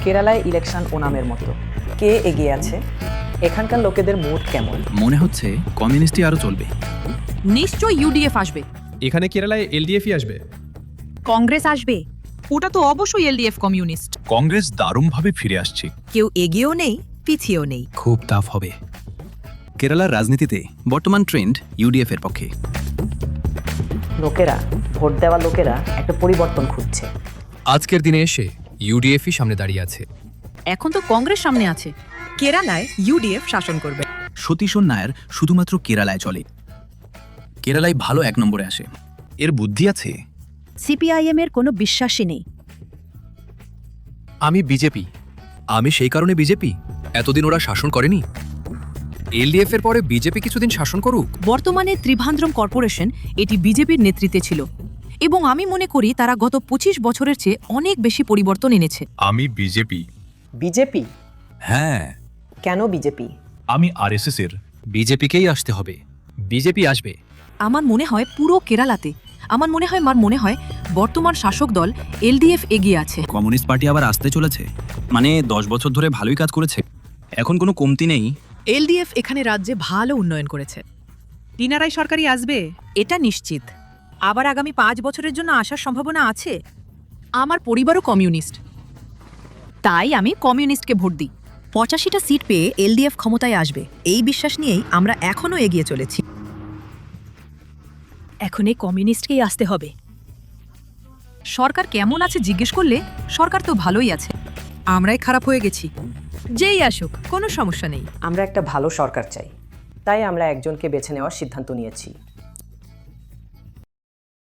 কেরালায় ইলেকশন ওনামের মতো। কে এগিয়ে আছে? এখানকার লোকেদের মুড কেমন? মনে হচ্ছে কমিউনিস্টই আরও চলবে। নিশ্চয় ইউডিএফ আসবে। এখানে কেরালায় এলডিএফই আসবে। কংগ্রেস আসবে। ওটা তো অবশ্যই এলডিএফ কমিউনিস্ট। কংগ্রেস দারুণভাবে ফিরে আসছে। কেউ এগিয়েও নেই, পিছিয়েও নেই। খুব টাফ হবে। কেরালার রাজনীতিতে বর্তমান ট্রেন্ড ইউডিএফ এর পক্ষে। লোকেরা, ভোট দেওয়া লোকেরা একটা পরিবর্তন খুঁজছে। আজকের দিনে এসে ইউডিএফই সামনে দাঁড়িয়ে আছে। এখন তো কংগ্রেস সামনে আছে। কেরালায় ইউডিএফ শাসন করবে। সতীশন নায়ার শুধুমাত্র কেরালায় চলে। কেরালায় ভালো 1 নম্বরে আসে। এর বুদ্ধি আছে। সিপিআইএম এর কোনো বিশ্বাসই নেই। আমি বিজেপি। আমি সেই কারণে বিজেপি। এতদিন ওরা শাসন করেনি। এলডিএফ এর পরে বিজেপি কিছুদিন শাসন করুক। বর্তমানে ত্রিভান্দ্রম কর্পোরেশন এটি বিজেপির নেতৃত্বে ছিল এবং আমি মনে করি তারা গত 25 বছরের চেয়ে অনেক বেশি পরিবর্তন এনেছে। আমি বিজেপি। বিজেপি? হ্যাঁ, কেন বিজেপি? আমি আরএসএস এর। বিজেপিকেই আসতে হবে। বিজেপি আসবে। আমার মনে হয় পুরো কেরালাতে আমার মনে হয় বর্তমান শাসক দল এলডিএফ এগিয়ে আছে। কমিউনিস্ট পার্টি আবার আসতে চলেছে। মানে 10 বছর ধরে ভালোই কাজ করেছে। এখন কোনো কমতি নেই। এলডিএফ এখানে রাজ্যে ভালো উন্নয়ন করেছে। তিনারাই সরকারি আসবে এটা নিশ্চিত। আবার আগামী 5 বছরের জন্য আসার সম্ভাবনা আছে। আমার পরিবারও কমিউনিস্ট, তাই আমি কমিউনিস্টকে ভোট দিই। 85টা সিট পেয়ে এলডিএফ ক্ষমতায় আসবে এই বিশ্বাস নিয়েই আমরা এখনও এগিয়ে চলেছি। এখন এই কমিউনিস্টকেই আসতে হবে। সরকার কেমন আছে জিজ্ঞেস করলে সরকার তো ভালোই আছে। আমরাই খারাপ হয়ে গেছি। যেই আসুক কোনো সমস্যা নেই। আমরা একটা ভালো সরকার চাই, তাই আমরা একজনকে বেছে নেওয়ার সিদ্ধান্ত নিয়েছি।